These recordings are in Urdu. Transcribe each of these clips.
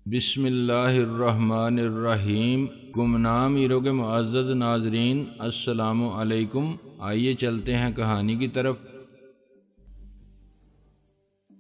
بسم اللہ الرحمن الرحیم۔ گمنام ایرو کے معزز ناظرین، السلام علیکم۔ آئیے چلتے ہیں کہانی کی طرف۔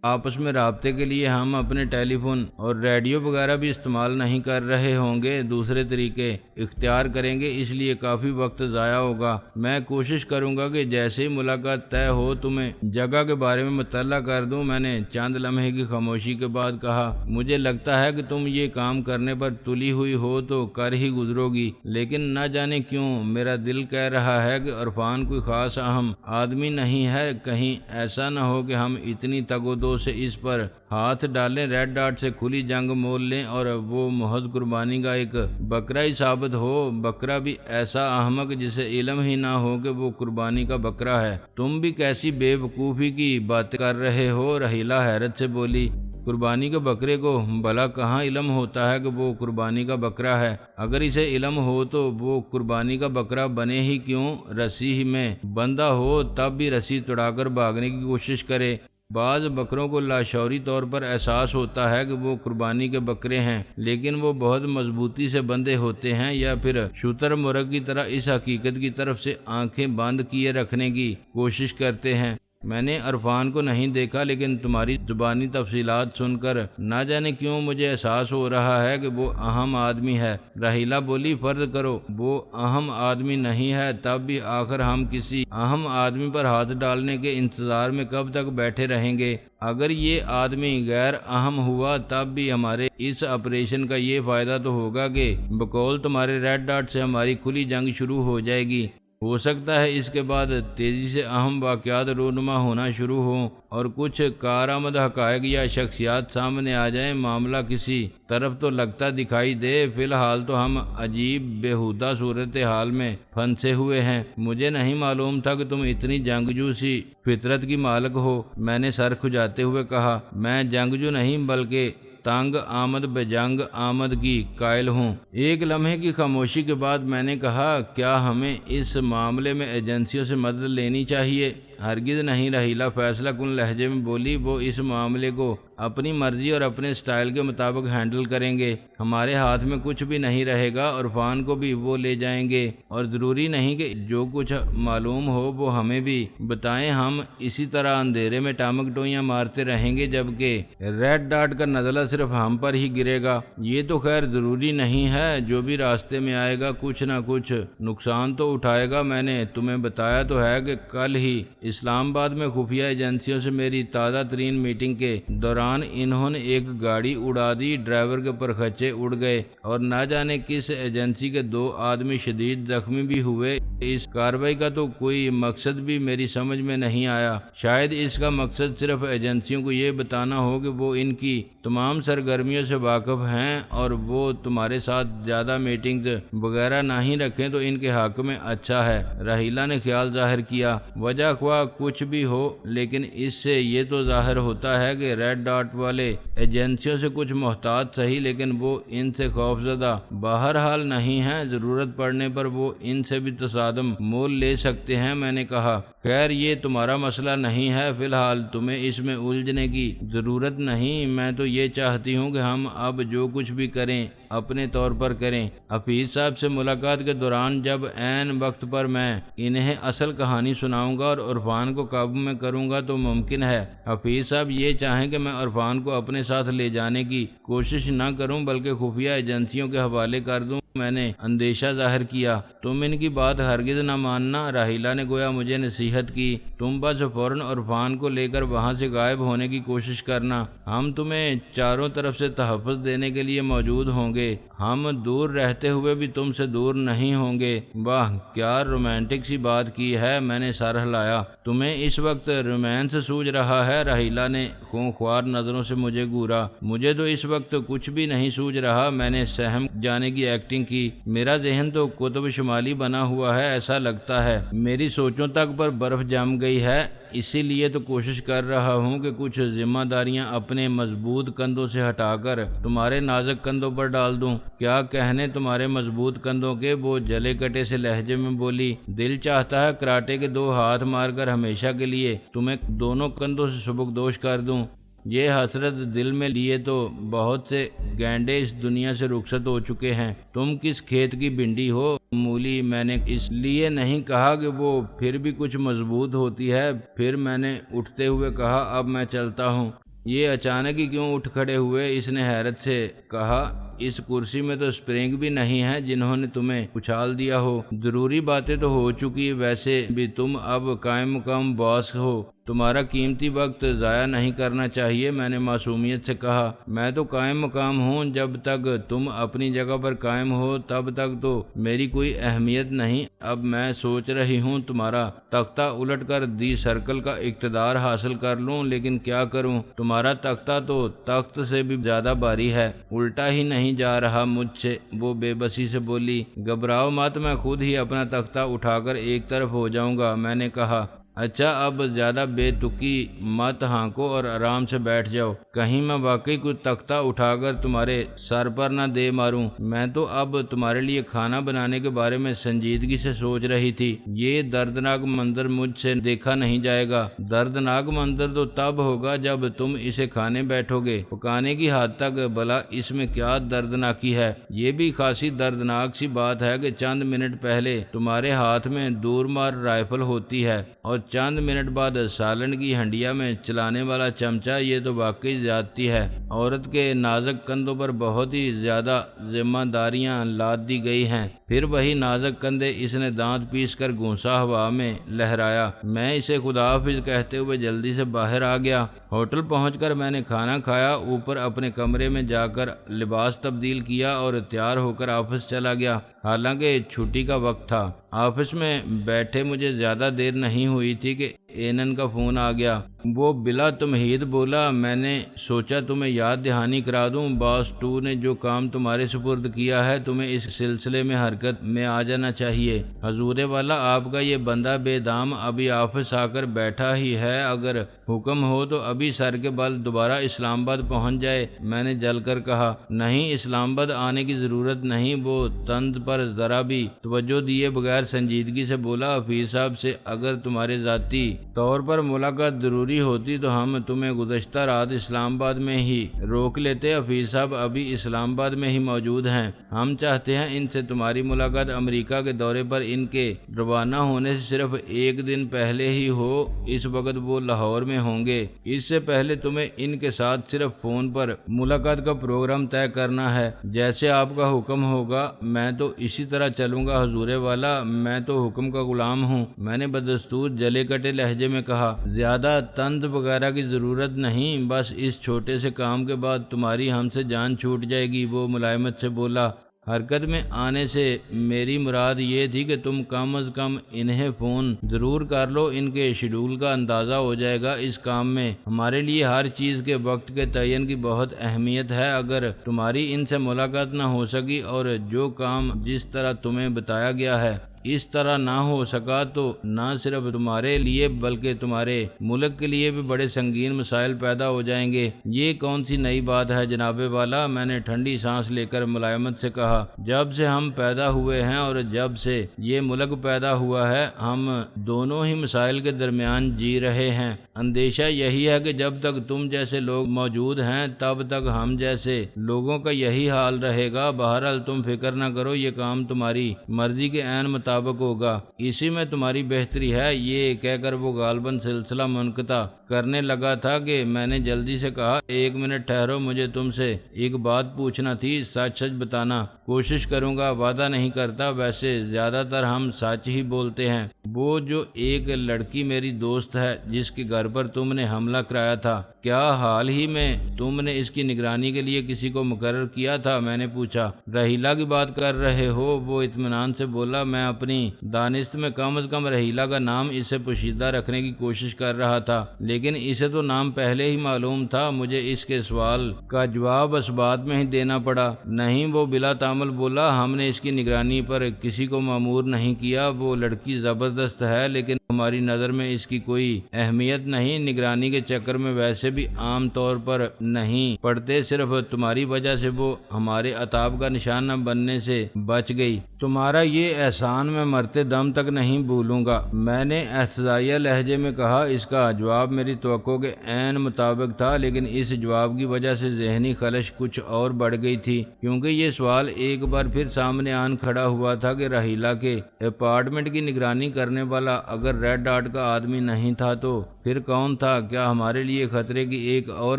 آپس میں رابطے کے لیے ہم اپنے ٹیلی فون اور ریڈیو وغیرہ بھی استعمال نہیں کر رہے ہوں گے، دوسرے طریقے اختیار کریں گے، اس لیے کافی وقت ضائع ہوگا۔ میں کوشش کروں گا کہ جیسے ہی ملاقات طے ہو تمہیں جگہ کے بارے میں مطلع کر دوں۔ میں نے چند لمحے کی خاموشی کے بعد کہا، مجھے لگتا ہے کہ تم یہ کام کرنے پر تلی ہوئی ہو تو کر ہی گزرو گی، لیکن نہ جانے کیوں میرا دل کہہ رہا ہے کہ عرفان کوئی خاص اہم آدمی نہیں ہے۔ کہیں ایسا نہ ہو کہ ہم اتنی تگ و دو سے اس پر ہاتھ ڈالیں، ریڈ ڈاٹ سے کھلی جنگ مول لیں اور وہ محض قربانی کا ایک بکرا ہی ثابت ہو۔ بکرا بھی ایسا احمق جسے علم ہی نہ ہو کہ وہ قربانی کا بکرا ہے۔ تم بھی کیسی بے وقوفی کی باتیں کر رہے ہو، رحیلہ حیرت سے بولی۔ قربانی کے بکرے کو بھلا کہاں علم ہوتا ہے کہ وہ قربانی کا بکرا ہے؟ اگر اسے علم ہو تو وہ قربانی کا بکرا بنے ہی کیوں؟ رسی ہی میں بندہ ہو تب بھی رسی توڑا کر بھاگنے کی کوشش کرے۔ بعض بکروں کو لاشعوری طور پر احساس ہوتا ہے کہ وہ قربانی کے بکرے ہیں، لیکن وہ بہت مضبوطی سے بندھے ہوتے ہیں یا پھر شتر مرغ کی طرح اس حقیقت کی طرف سے آنکھیں بند کیے رکھنے کی کوشش کرتے ہیں۔ میں نے عرفان کو نہیں دیکھا، لیکن تمہاری زبانی تفصیلات سن کر نہ جانے کیوں مجھے احساس ہو رہا ہے کہ وہ اہم آدمی ہے۔ رحیلہ بولی، فرض کرو وہ اہم آدمی نہیں ہے، تب بھی آخر ہم کسی اہم آدمی پر ہاتھ ڈالنے کے انتظار میں کب تک بیٹھے رہیں گے؟ اگر یہ آدمی غیر اہم ہوا تب بھی ہمارے اس آپریشن کا یہ فائدہ تو ہوگا کہ بقول تمہارے ریڈ ڈاٹ سے ہماری کھلی جنگ شروع ہو جائے گی۔ ہو سکتا ہے اس کے بعد تیزی سے اہم واقعات رونما ہونا شروع ہوں اور کچھ کارآمد حقائق یا شخصیات سامنے آ جائیں، معاملہ کسی طرف تو لگتا دکھائی دے۔ فی الحال تو ہم عجیب بیہودہ صورتحال میں پھنسے ہوئے ہیں۔ مجھے نہیں معلوم تھا کہ تم اتنی جنگجو سی فطرت کی مالک ہو، میں نے سر کھجاتے ہوئے کہا۔ میں جنگجو نہیں بلکہ تنگ آمد بجنگ آمد کی قائل ہوں۔ ایک لمحے کی خاموشی کے بعد میں نے کہا، کیا ہمیں اس معاملے میں ایجنسیوں سے مدد لینی چاہیے؟ ہرگز نہیں، رحیلہ فیصلہ کن لہجے میں بولی۔ وہ اس معاملے کو اپنی مرضی اور اپنے سٹائل کے مطابق ہینڈل کریں گے۔ ہمارے ہاتھ میں کچھ بھی نہیں رہے گا، عرفان کو بھی وہ لے جائیں گے، اور ضروری نہیں کہ جو کچھ معلوم ہو وہ ہمیں بھی بتائیں۔ ہم اسی طرح اندھیرے میں ٹامک ٹوئیاں مارتے رہیں گے جبکہ ریڈ ڈاٹ کا نزلہ صرف ہم پر ہی گرے گا۔ یہ تو خیر ضروری نہیں ہے، جو بھی راستے میں آئے گا کچھ نہ کچھ نقصان تو اٹھائے گا۔ میں نے تمہیں بتایا تو ہے کہ کل ہی اسلام آباد میں خفیہ ایجنسیوں سے میری تازہ ترین میٹنگ کے دوران انہوں نے ایک گاڑی اڑا دی، ڈرائیور کے پرخچے اڑ گئے اور نہ جانے کس ایجنسی کے 2 آدمی شدید زخمی بھی ہوئے۔ اس کارروائی کا تو کوئی مقصد بھی میری سمجھ میں نہیں آیا۔ شاید اس کا مقصد صرف ایجنسیوں کو یہ بتانا ہو کہ وہ ان کی تمام سرگرمیوں سے واقف ہیں اور وہ تمہارے ساتھ زیادہ میٹنگز وغیرہ نہ ہی رکھیں تو ان کے حق میں اچھا ہے۔ رحیلہ نے خیال ظاہر کیا، وجہ خواہ کچھ بھی ہو، لیکن اس سے یہ تو ظاہر ہوتا ہے کہ ریڈ ڈاٹ والے ایجنسیوں سے کچھ محتاط صحیح، لیکن وہ ان سے خوفزدہ بہرحال نہیں ہیں۔ ضرورت پڑنے پر وہ ان سے بھی تصادم مول لے سکتے ہیں۔ میں نے کہا، خیر یہ تمہارا مسئلہ نہیں ہے، فی الحال تمہیں اس میں الجھنے کی ضرورت نہیں۔ میں تو یہ چاہتی ہوں کہ ہم اب جو کچھ بھی کریں اپنے طور پر کریں۔ حفیظ صاحب سے ملاقات کے دوران جب عین وقت پر میں انہیں اصل کہانی سناؤں گا اور عرفان کو قابو میں کروں گا تو ممکن ہے حفیظ صاحب یہ چاہیں کہ میں عرفان کو اپنے ساتھ لے جانے کی کوشش نہ کروں بلکہ خفیہ ایجنسیوں کے حوالے کر دوں۔ میں نے اندیشہ ظاہر کیا، تم ان کی بات ہرگز نہ ماننا۔ راحیلہ نے گویا مجھے نصیحت کی، تم بس فوراً عرفان کو لے کر وہاں سے غائب ہونے کی کوشش کرنا، ہم تمہیں چاروں طرف سے تحفظ دینے کے لیے موجود ہوں گے، ہم دور رہتے ہوئے بھی تم سے دور نہیں ہوں گے۔ واہ کیا رومانٹک سی بات کی ہے، میں نے سر ہلایا۔ تمہیں اس وقت رومانس سوج رہا ہے؟ راحیلہ نے خونخوار نظروں سے مجھے گھورا۔ مجھے تو اس وقت کچھ بھی نہیں سوج رہا، میں نے سہم جانے کی ایکٹنگ کی۔ میرا ذہن تو قطب شمالی بنا ہوا ہے، ایسا لگتا ہے میری سوچوں تک پر برف جم گئی ہے، اسی لیے تو کوشش کر رہا ہوں کہ کچھ ذمہ داریاں اپنے مضبوط کندھوں سے ہٹا کر تمہارے نازک کندھوں پر ڈال دوں۔ کیا کہنے تمہارے مضبوط کندھوں کے؟ وہ جلے کٹے سے لہجے میں بولی۔ دل چاہتا ہے کراٹے کے 2 ہاتھ مار کر ہمیشہ کے لیے تمہیں دونوں کندھوں سے سبکدوش کر دوں۔ یہ حسرت دل میں لیے تو بہت سے گینڈے اس دنیا سے رخصت ہو چکے ہیں۔ تم کس کھیت کی بھنڈی ہو مولی؟ میں نے اس لیے نہیں کہا کہ وہ پھر بھی کچھ مضبوط ہوتی ہے۔ پھر میں نے اٹھتے ہوئے کہا اب میں چلتا ہوں۔ یہ اچانک ہی کیوں اٹھ کھڑے ہوئے؟ اس نے حیرت سے کہا۔ اس کرسی میں تو اسپرنگ بھی نہیں ہے جنہوں نے تمہیں اچھال دیا ہو۔ ضروری باتیں تو ہو چکی، ویسے بھی تم اب قائم مقام باس ہو، تمہارا قیمتی وقت ضائع نہیں کرنا چاہیے۔ میں نے معصومیت سے کہا میں تو قائم مقام ہوں، جب تک تم اپنی جگہ پر قائم ہو تب تک تو میری کوئی اہمیت نہیں۔ اب میں سوچ رہی ہوں تمہارا تختہ الٹ کر دی سرکل کا اقتدار حاصل کر لوں، لیکن کیا کروں، تمہارا تختہ تو تخت سے بھی زیادہ بھاری ہے، الٹا ہی نہیں جا رہا مجھ سے۔ وہ بے بسی سے بولی گھبراؤ مت، میں خود ہی اپنا تختہ اٹھا کر ایک طرف ہو جاؤں گا۔ میں نے کہا اچھا اب زیادہ بے تکی مت ہانکو اور آرام سے بیٹھ جاؤ، کہیں میں واقعی کچھ تختہ اٹھا کر تمہارے سر پر نہ دے ماروں۔ میں تو اب تمہارے لیے کھانا بنانے کے بارے میں سنجیدگی سے سوچ رہی تھی۔ یہ دردناک منظر مجھ سے دیکھا نہیں جائے گا۔ دردناک منظر تو تب ہوگا جب تم اسے کھانے بیٹھو گے۔ پکانے کی حد تک بھلا اس میں کیا دردناکی ہے؟ یہ بھی خاصی دردناک سی بات ہے کہ چند منٹ پہلے تمہارے ہاتھ میں دور مار رائفل ہوتی ہے اور چند منٹ بعد سالن کی ہنڈیا میں چلانے والا چمچہ۔ یہ تو واقعی زیادتی ہے۔ عورت کے نازک کندھوں پر بہت ہی زیادہ ذمہ داریاں لاد دی گئی ہیں۔ پھر وہی نازک کندھے اس نے دانت پیس کر گھونسا ہوا میں لہرایا۔ میں اسے خدا حافظ کہتے ہوئے جلدی سے باہر آ گیا۔ ہوٹل پہنچ کر میں نے کھانا کھایا، اوپر اپنے کمرے میں جا کر لباس تبدیل کیا اور تیار ہو کر آفس چلا گیا۔ حالانکہ چھٹی کا وقت تھا، آفس میں بیٹھے مجھے زیادہ دیر نہیں ہوئی تھی کہ اینن کا فون آ گیا۔ وہ بلا تمہید بولا میں نے سوچا تمہیں یاد دہانی کرا دوں، باس 2 نے جو کام تمہارے سپرد کیا ہے تمہیں اس سلسلے میں حرکت میں آ جانا چاہیے۔ حضور والا آپ کا یہ بندہ بے دام ابھی آفس آ کر بیٹھا ہی ہے، اگر حکم ہو تو ابھی سر کے بل دوبارہ اسلام آباد پہنچ جائے۔ میں نے جل کر کہا نہیں، اسلام آباد آنے کی ضرورت نہیں۔ وہ طنز پر ذرا بھی توجہ دیے بغیر سنجیدگی سے بولا حفیظ صاحب سے اگر تمہارے ذاتی طور پر ملاقات ضروری ہوتی تو ہم تمہیں گزشتہ رات اسلام آباد میں ہی روک لیتے۔ حفیظ صاحب ابھی اسلام آباد میں ہی موجود ہیں، ہم چاہتے ہیں ان سے تمہاری ملاقات امریکہ کے دورے پر ان کے روانہ ہونے سے صرف ایک دن پہلے ہی ہو۔ اس وقت وہ لاہور میں ہوں گے، اس سے پہلے تمہیں ان کے ساتھ صرف فون پر ملاقات کا پروگرام طے کرنا ہے۔ جیسے آپ کا حکم ہوگا، میں تو اسی طرح چلوں گا حضور والا، میں تو حکم کا غلام ہوں۔ میں نے بدستور جلے کٹے لہجے میں کہا زیادہ طنز وغیرہ کی ضرورت نہیں، بس اس چھوٹے سے کام کے بعد تمہاری ہم سے جان چھوٹ جائے گی۔ وہ ملائمت سے بولا حرکت میں آنے سے میری مراد یہ تھی کہ تم کم از کم انہیں فون ضرور کر لو، ان کے شیڈول کا اندازہ ہو جائے گا۔ اس کام میں ہمارے لیے ہر چیز کے وقت کے تعین کی بہت اہمیت ہے۔ اگر تمہاری ان سے ملاقات نہ ہو سکی اور جو کام جس طرح تمہیں بتایا گیا ہے اس طرح نہ ہو سکا تو نہ صرف تمہارے لیے بلکہ تمہارے ملک کے لیے بھی بڑے سنگین مسائل پیدا ہو جائیں گے۔ یہ کون سی نئی بات ہے جناب والا؟ میں نے ٹھنڈی سانس لے کر ملائمت سے کہا جب سے ہم پیدا ہوئے ہیں اور جب سے یہ ملک پیدا ہوا ہے ہم دونوں ہی مسائل کے درمیان جی رہے ہیں۔ اندیشہ یہی ہے کہ جب تک تم جیسے لوگ موجود ہیں تب تک ہم جیسے لوگوں کا یہی حال رہے گا۔ بہرحال تم فکر نہ کرو، یہ کام تمہاری مرضی کے عین مطابق ہوگا، اسی میں تمہاری بہتری ہے۔ یہ کہہ کر وہ غالباً سلسلہ منقطع کرنے لگا تھا کہ میں نے جلدی سے کہا ایک منٹ ٹھہرو، مجھے تم سے ایک بات پوچھنا تھی، سچ سچ بتانا۔ کوشش کروں گا، وعدہ نہیں کرتا، ویسے زیادہ تر ہم سچ ہی بولتے ہیں۔ وہ جو ایک لڑکی میری دوست ہے جس کے گھر پر تم نے حملہ کرایا تھا، کیا حال ہی میں تم نے اس کی نگرانی کے لیے کسی کو مقرر کیا تھا؟ میں نے پوچھا۔ رحیلہ کی بات کر رہے ہو؟ وہ اطمینان سے بولا۔ میں اپنی دانست میں کم از کم رحیلہ کا نام اس سے پوشیدہ رکھنے کی کوشش کر رہا تھا، لیکن اسے تو نام پہلے ہی معلوم تھا۔ مجھے اس کے سوال کا جواب اس بات میں ہی دینا پڑا۔ نہیں، وہ بلا تعمل بولا، ہم نے اس کی نگرانی پر کسی کو مامور نہیں کیا۔ وہ لڑکی زبردست ہے لیکن ہماری نظر میں اس کی کوئی اہمیت نہیں۔ نگرانی کے چکر میں ویسے بھی عام طور پر نہیں پڑتے، صرف تمہاری وجہ سے وہ ہمارے عتاب کا نشان نہ بننے سے بچ گئی۔ تمہارا یہ احسان میں مرتے دم تک نہیں بھولوں گا۔ میں نے احتجاجیہ لہجے میں کہا۔ اس کا جواب میری توقع کے عین مطابق تھا، لیکن اس جواب کی وجہ سے ذہنی خلش کچھ اور بڑھ گئی تھی، کیونکہ یہ سوال ایک بار پھر سامنے آن کھڑا ہوا تھا کہ راحیلہ کے اپارٹمنٹ کی نگرانی کرنے والا اگر ریڈ ڈاٹ کا آدمی نہیں تھا تو پھر کون تھا؟ کیا ہمارے لیے خطرے کی ایک اور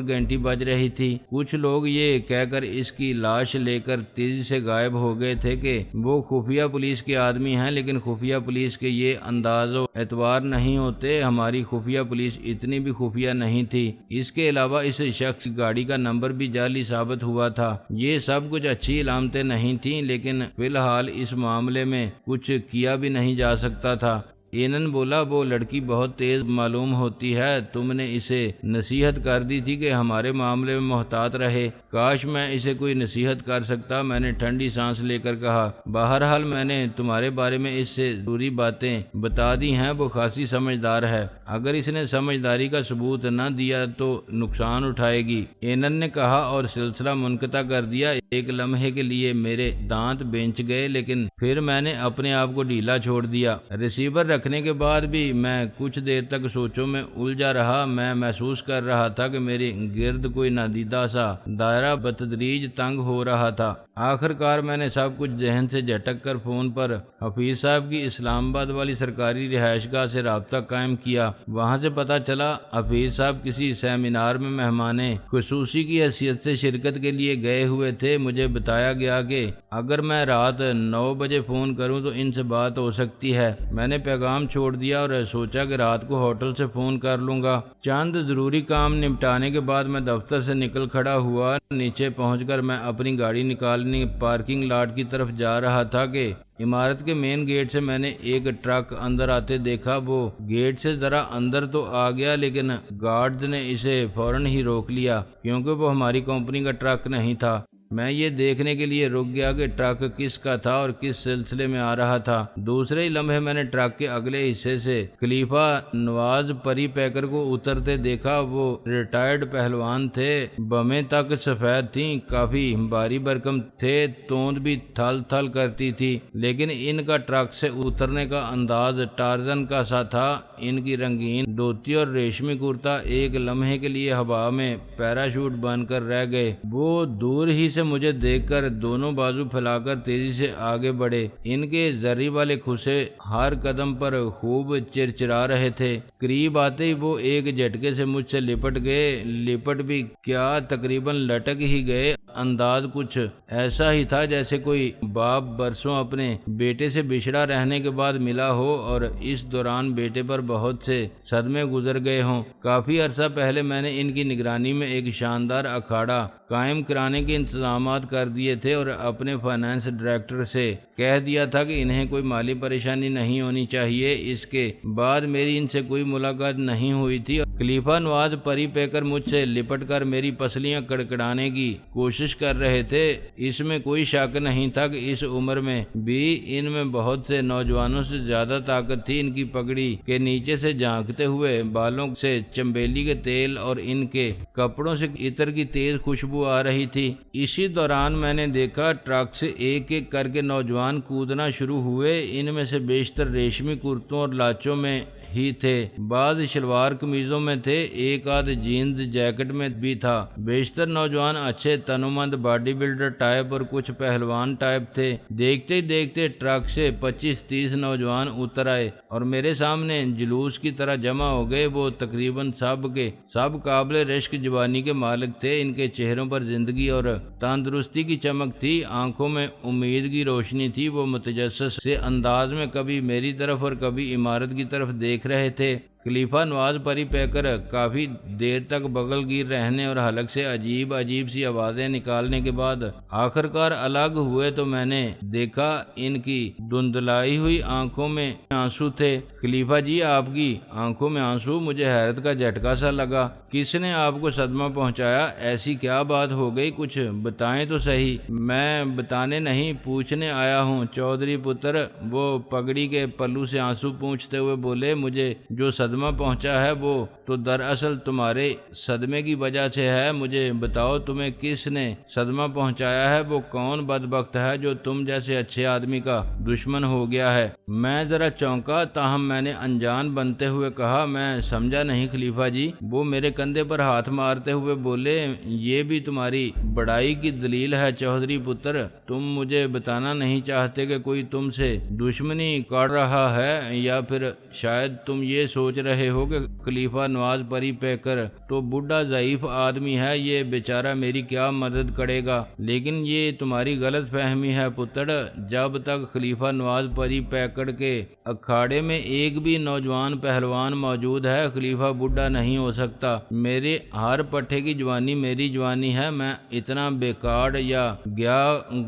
گھنٹی بج رہی تھی؟ کچھ لوگ یہ کہہ کر اس کی لاش لے کر تیزی سے غائب ہو گئے تھے کہ وہ خفیہ پولیس کے آدمی ہیں، لیکن خفیہ پولیس کے یہ انداز و اعتبار نہیں ہوتے۔ ہماری خفیہ پولیس اتنی بھی خفیہ نہیں تھی۔ اس کے علاوہ اس شخص کی گاڑی کا نمبر بھی جعلی ثابت ہوا تھا۔ یہ سب کچھ اچھی علامتیں نہیں تھیں، لیکن فی الحال اس معاملے میں کچھ کیا بھی نہیں جا سکتا تھا۔ اینن بولا، وہ لڑکی بہت تیز معلوم ہوتی ہے، تم نے اسے نصیحت کر دی تھی کہ ہمارے معاملے میں محتاط رہے۔ کاش میں اسے کوئی نصیحت کر سکتا، میں نے ٹھنڈی سانس لے کر کہا۔ بہرحال میں نے تمہارے بارے میں اس سے ضروری باتیں بتا دی ہیں، وہ خاصی سمجھدار ہے۔ اگر اس نے سمجھداری کا ثبوت نہ دیا تو نقصان اٹھائے گی، اینن نے کہا اور سلسلہ منقطع کر دیا۔ ایک لمحے کے لیے میرے دانت بینچ گئے، لیکن پھر میں نے اپنے آپ کو ڈھیلا چھوڑ دیا۔ ریسیور رکھنے کے بعد بھی میں کچھ دیر تک سوچوں میں الجھا رہا۔ میں محسوس کر رہا تھا کہ میرے گرد کوئی نادیدہ سا دائرہ بتدریج تنگ ہو رہا تھا۔ آخر کار میں نے سب کچھ ذہن سے جھٹک کر فون پر حفیظ صاحب کی اسلام آباد والی سرکاری رہائش گاہ سے رابطہ قائم کیا۔ وہاں سے پتہ چلا حفیظ صاحب کسی سیمینار میں مہمان خصوصی کی حیثیت سے شرکت کے لیے گئے ہوئے تھے۔ مجھے بتایا گیا کہ اگر میں رات 9 بجے فون کروں تو ان سے بات ہو سکتی ہے۔ میں نے پیغام چھوڑ دیا اور سوچا کہ رات کو ہوٹل سے فون کر لوں گا۔ چند ضروری کام نمٹانے کے بعد میں دفتر سے نکل کھڑا ہوا۔ نیچے پہنچ کر میں اپنی گاڑی نکالنے پارکنگ لاٹ کی طرف جا رہا تھا کہ عمارت کے مین گیٹ سے میں نے ایک ٹرک اندر آتے دیکھا۔ وہ گیٹ سے ذرا اندر تو آ گیا، لیکن گارڈ نے اسے فوراً ہی روک لیا، کیونکہ وہ ہماری کمپنی کا ٹرک نہیں تھا۔ میں یہ دیکھنے کے لیے رک گیا کہ ٹرک کس کا تھا اور کس سلسلے میں آ رہا تھا۔ دوسرے ہی لمحے میں نے ٹرک کے اگلے حصے سے خلیفہ نواز پری پیکر کو اترتے دیکھا۔ وہ ریٹائرڈ پہلوان تھے، بمیں تک سفید تھیں، کافی بھاری بھرکم تھے، توند بھی تھل تھل کرتی تھی، لیکن ان کا ٹرک سے اترنے کا انداز ٹارزن کا سا تھا۔ ان کی رنگین دھوتی اور ریشمی کرتا ایک لمحے کے لیے ہوا میں پیراشوٹ بن کر رہ گئے۔ وہ دور ہی سے مجھے دیکھ کر دونوں بازو پھیلا کر تیزی سے آگے بڑھے۔ ان کے زری والے کھوسے ہر قدم پر خوب چرچرا رہے تھے۔ قریب آتے ہی وہ ایک جھٹکے سے مجھ سے لپٹ گئے۔ لپٹ بھی کیا، تقریباً لٹک ہی گئے۔ انداز کچھ ایسا ہی تھا جیسے کوئی باپ برسوں اپنے بیٹے سے بچھڑا رہنے کے بعد ملا ہو اور اس دوران بیٹے پر بہت سے صدمے گزر گئے ہوں۔ کافی عرصہ پہلے میں نے ان کی نگرانی میں ایک شاندار اکھاڑا قائم کرانے کے انتظامات کر دیے تھے اور اپنے فائنانس ڈائریکٹر سے کہہ دیا تھا کہ انہیں کوئی مالی پریشانی نہیں ہونی چاہیے۔ اس کے بعد میری ان سے کوئی ملاقات نہیں ہوئی تھی۔ خلیفہ نواز پری پیکر مجھ سے لپٹ کر میری پسلیاں کڑکڑانے کی کوشش کر رہے تھے۔ اس میں کوئی شک نہیں تھا کہ اس عمر میں بھی ان میں بہت سے نوجوانوں سے زیادہ طاقت تھی۔ ان کی پگڑی کے نیچے سے جھانکتے ہوئے بالوں سے چنبیلی کے تیل اور ان کے کپڑوں سے عطر کی تیز خوشبو آ رہی تھی۔ اسی دوران میں نے دیکھا ٹرک سے ایک ایک کر کے نوجوان کودنا شروع ہوئے۔ ان میں سے بیشتر ریشمی کرتوں اور لاچوں میں ہی تھے، بعض شلوار قمیضوں میں تھے، ایک آدھ جینز جیکٹ میں بھی تھا۔ بیشتر نوجوان اچھے تنومند باڈی بلڈر ٹائپ اور کچھ پہلوان ٹائپ تھے۔ دیکھتے دیکھتے ٹرک سے 25-30 نوجوان اتر آئے اور میرے سامنے جلوس کی طرح جمع ہو گئے۔ وہ تقریباً سب قابل رشک جوانی کے مالک تھے۔ ان کے چہروں پر زندگی اور تندرستی کی چمک تھی، آنکھوں میں امید کی روشنی تھی۔ وہ متجسس سے انداز میں کبھی میری طرف اور کبھی عمارت کی طرف دیکھ رہے تھے۔ خلیفہ نواز پری پیکر کافی دیر تک بغل گیر رہنے اور حلق سے عجیب سی آوازیں نکالنے کے بعد آخر کار الگ ہوئے تو میں نے دیکھا ان کی دھندلائی ہوئی آنکھوں میں آنسو تھے۔ خلیفہ جی، آپ کی آنکھوں میں آنسو؟ مجھے حیرت کا جھٹکا سا لگا۔ کس نے آپ کو صدمہ پہنچایا؟ ایسی کیا بات ہو گئی؟ کچھ بتائیں تو صحیح۔ میں بتانے نہیں، پوچھنے آیا ہوں چودھری پتر۔ وہ پگڑی کے پلو سے آنسو پوچھتے ہوئے بولے۔ مجھے جو صدمہ صدمہ پہنچا ہے وہ تو دراصل تمہارے صدمے کی وجہ سے ہے۔ مجھے بتاؤ تمہیں کس نے صدمہ پہنچایا ہے؟ وہ کون بدبخت ہے جو تم جیسے اچھے آدمی کا دشمن ہو گیا ہے؟ میں ذرا چونکا، تاہم میں نے انجان بنتے ہوئے کہا میں سمجھا نہیں خلیفہ جی۔ وہ میرے کندھے پر ہاتھ مارتے ہوئے بولے یہ بھی تمہاری بڑائی کی دلیل ہے چودھری پتر، تم مجھے بتانا نہیں چاہتے کہ کوئی تم سے دشمنی کر رہا ہے، یا پھر شاید تم یہ سوچ رہے ہو کہ خلیفہ نواز پری پیکر تو بڈھا ضعیف آدمی ہے، یہ بیچارہ میری کیا مدد کرے گا؟ لیکن یہ تمہاری غلط فہمی ہے پتر، جب تک خلیفہ نواز پری پیکر کے اکھاڑے میں ایک بھی نوجوان پہلوان موجود ہے خلیفہ بڈھا نہیں ہو سکتا۔ میرے ہر پٹھے کی جوانی میری جوانی ہے، میں اتنا بیکار یا گیا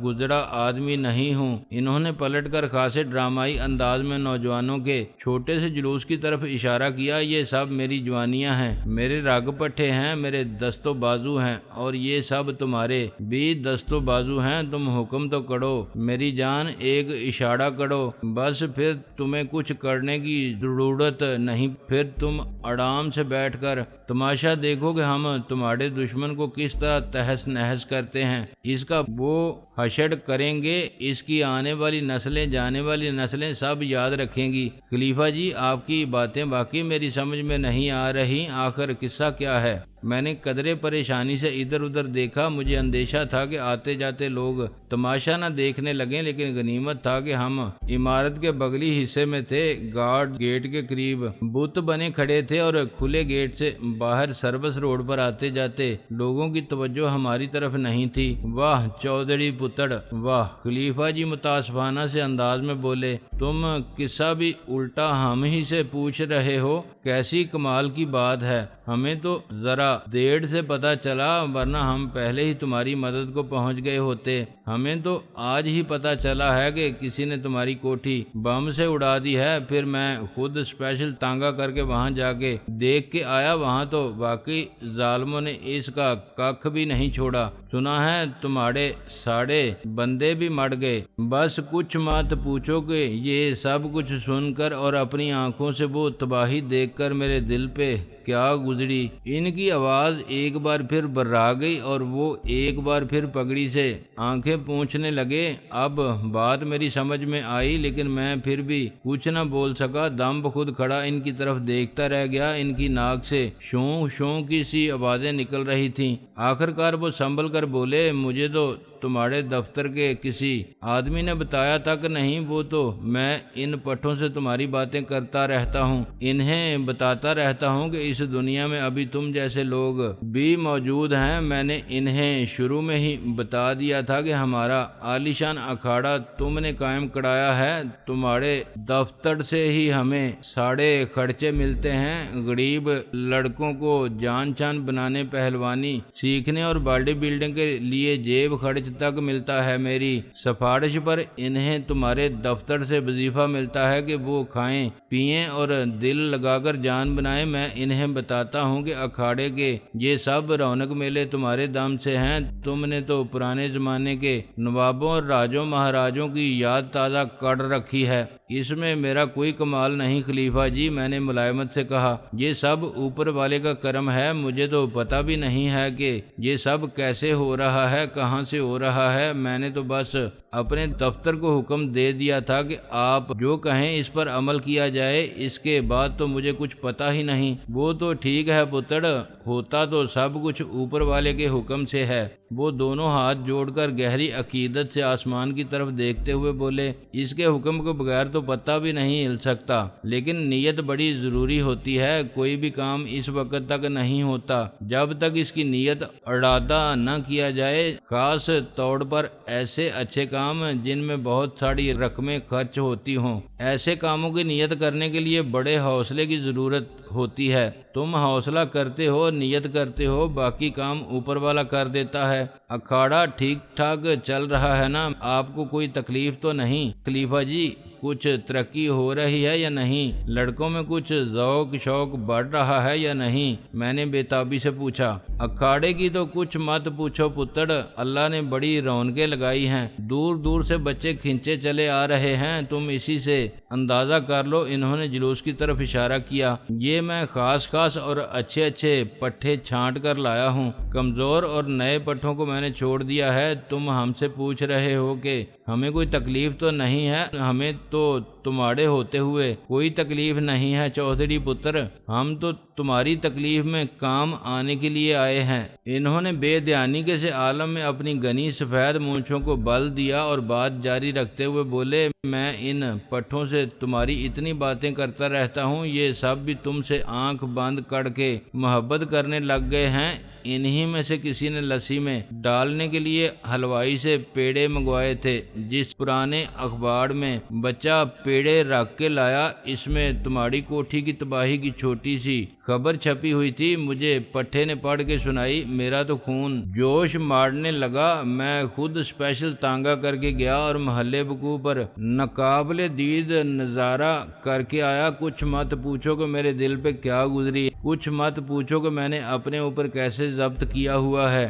گزرا آدمی نہیں ہوں۔ انہوں نے پلٹ کر خاصے ڈرامائی انداز میں نوجوانوں کے چھوٹے سے جلوس کی طرف اشارہ کیا۔ یہ سب میری جوانیاں ہیں، میرے رگ پٹھے ہیں، میرے دست و بازو ہیں، اور یہ سب تمہارے بھی دست و بازو ہیں۔ تم حکم تو کرو میری جان، ایک اشارہ کرو بس، پھر تمہیں کچھ کرنے کی ضرورت نہیں، پھر تم آرام سے بیٹھ کر تماشا دیکھو کہ ہم تمہارے دشمن کو کس طرح تہس نہس کرتے ہیں، اس کا وہ حشر کریں گے، اس کی آنے والی نسلیں جانے والی نسلیں سب یاد رکھیں گی۔ خلیفہ جی آپ کی باتیں واقعی میری سمجھ میں نہیں آ رہی، آخر قصہ کیا ہے؟ میں نے قدرے پریشانی سے ادھر ادھر دیکھا، مجھے اندیشہ تھا کہ آتے جاتے لوگ تماشا نہ دیکھنے لگیں، لیکن غنیمت تھا کہ ہم عمارت کے بغلی حصے میں تھے۔ گارڈ گیٹ کے قریب بت بنے کھڑے تھے اور کھلے گیٹ سے باہر سروس روڈ پر آتے جاتے لوگوں کی توجہ ہماری طرف نہیں تھی۔ واہ چودھری پتر واہ! خلیفہ جی متاسفانہ سے انداز میں بولے، تم قصہ بھی الٹا ہم ہی سے پوچھ رہے ہو، کیسی کمال کی بات ہے۔ ہمیں تو ذرا دیر سے پتہ چلا، ورنہ ہم پہلے ہی تمہاری مدد کو پہنچ گئے ہوتے۔ ہمیں تو آج ہی پتہ چلا ہے کہ کسی نے تمہاری کوٹھی بم سے اڑا دی ہے، پھر میں خود اسپیشل تانگا کر کے وہاں جا کے دیکھ کے آیا، وہاں تو واقعی ظالموں نے اس کا ککھ بھی نہیں چھوڑا۔ سنا ہے تمہارے ساڑھے بندے بھی مر گئے۔ بس کچھ مت پوچھو کہ یہ سب کچھ سن کر اور اپنی آنکھوں سے وہ تباہی دیکھ کر میرے دل پہ کیا گزری۔ ان کی آواز ایک بار پھر برا گئی اور وہ ایک بار پھر پگڑی سے آنکھیں پوچھنے لگے۔ اب بات میری سمجھ میں آئی، لیکن میں پھر بھی کچھ نہ بول سکا، دم بخود کھڑا ان کی طرف دیکھتا رہ گیا۔ ان کی ناک سے شوں شوں کی سی آوازیں نکل رہی تھیں۔ آخرکار وہ سنبھل کر بولے، مجھے تو تمہارے دفتر کے کسی آدمی نے بتایا تک نہیں، وہ تو میں ان پٹھوں سے تمہاری باتیں کرتا رہتا ہوں، انہیں بتاتا رہتا ہوں کہ اس دنیا میں ابھی تم جیسے لوگ بھی موجود ہیں۔ میں نے انہیں شروع میں ہی بتا دیا تھا کہ ہمارا عالیشان اکھاڑا تم نے قائم کرایا ہے، تمہارے دفتر سے ہی ہمیں ساڑھے خرچے ملتے ہیں، غریب لڑکوں کو جان چان بنانے، پہلوانی سیکھنے اور باڈی بلڈنگ کے لیے جیب خرچ تک ملتا ہے۔ میری سفارش پر انہیں تمہارے دفتر سے وظیفہ ملتا ہے کہ وہ کھائیں پئیں اور دل لگا کر جان بنائیں۔ میں انہیں بتاتا ہوں کہ اکھاڑے کے یہ سب رونق میلے تمہارے دم سے ہیں۔ تم نے تو پرانے زمانے کے نوابوں اور راجوں مہاراجوں کی یاد تازہ کر رکھی ہے، اس میں میرا کوئی کمال نہیں خلیفہ جی، میں نے ملائمت سے کہا۔ یہ سب اوپر والے کا کرم ہے، مجھے تو پتہ بھی نہیں ہے کہ یہ سب کیسے ہو رہا ہے، کہاں سے ہو رہا ہے۔ میں نے تو بس اپنے دفتر کو حکم دے دیا تھا کہ آپ جو کہیں اس پر عمل کیا جائے، اس کے بعد تو مجھے کچھ پتہ ہی نہیں۔ وہ تو ٹھیک ہے پتر، ہوتا تو سب کچھ اوپر والے کے حکم سے ہے۔ وہ دونوں ہاتھ جوڑ کر گہری عقیدت سے آسمان کی طرف دیکھتے ہوئے بولے، اس کے حکم کے بغیر تو پتہ بھی نہیں ہل سکتا، لیکن نیت بڑی ضروری ہوتی ہے۔ کوئی بھی کام اس وقت تک نہیں ہوتا جب تک اس کی نیت ارادہ نہ کیا جائے، خاص طور پر ایسے اچھے کام جن میں بہت ساری رقمیں خرچ ہوتی ہوں۔ ایسے کاموں کی نیت کرنے کے لیے بڑے حوصلے کی ضرورت ہوتی ہے۔ تم حوصلہ کرتے ہو، نیت کرتے ہو، باقی کام اوپر والا کر دیتا ہے۔ اکھاڑا ٹھیک ٹھاک چل رہا ہے نا؟ آپ کو کوئی تکلیف تو نہیں خلیفہ جی؟ کچھ ترقی ہو رہی ہے یا نہیں؟ لڑکوں میں کچھ ذوق شوق بڑھ رہا ہے یا نہیں؟ میں نے بے تابی سے پوچھا۔ اکھاڑے کی تو کچھ مت پوچھو پتر، اللہ نے بڑی رونقیں لگائی ہیں، دور دور سے بچے کھنچے چلے آ رہے ہیں، تم اسی سے اندازہ کر لو۔ انہوں نے جلوس کی طرف اشارہ کیا۔ یہ میں خاص اور اچھے اچھے پٹھے چھانٹ کر لایا ہوں، کمزور اور نئے پٹھوں کو میں نے چھوڑ دیا ہے۔ تم ہم سے پوچھ رہے ہو کہ ہمیں کوئی تکلیف تو نہیں ہے؟ ہمیں تو تمہارے ہوتے ہوئے کوئی تکلیف نہیں ہے چودھری پتر، ہم تو تمہاری تکلیف میں کام آنے کے لیے آئے ہیں۔ انہوں نے بے دھیانی کے سے عالم میں اپنی گھنی سفید مونچھوں کو بل دیا اور بات جاری رکھتے ہوئے بولے، میں ان پٹھوں سے تمہاری اتنی باتیں کرتا رہتا ہوں، یہ سب بھی تم سے آنکھ بند کر کے محبت کرنے لگ گئے ہیں۔ انہی میں سے کسی نے لسی میں ڈالنے کے لیے حلوائی سے پیڑے منگوائے تھے، جس پرانے اخبار میں بچہ پیڑے رکھ کے لایا، اس میں تمہاری کوٹھی کی تباہی کی چھوٹی سی خبر چھپی ہوئی تھی۔ مجھے پٹھے نے پڑھ کے سنائی، میرا تو خون جوش مارنے لگا۔ میں خود اسپیشل تانگا کر کے گیا اور محلے بکو پر ناقابل دید نظارہ کر کے آیا۔ کچھ مت پوچھو کہ میرے دل پہ کیا گزری، کچھ مت پوچھو کہ میں نے اپنے اوپر کیسے ضبط کیا ہوا ہے۔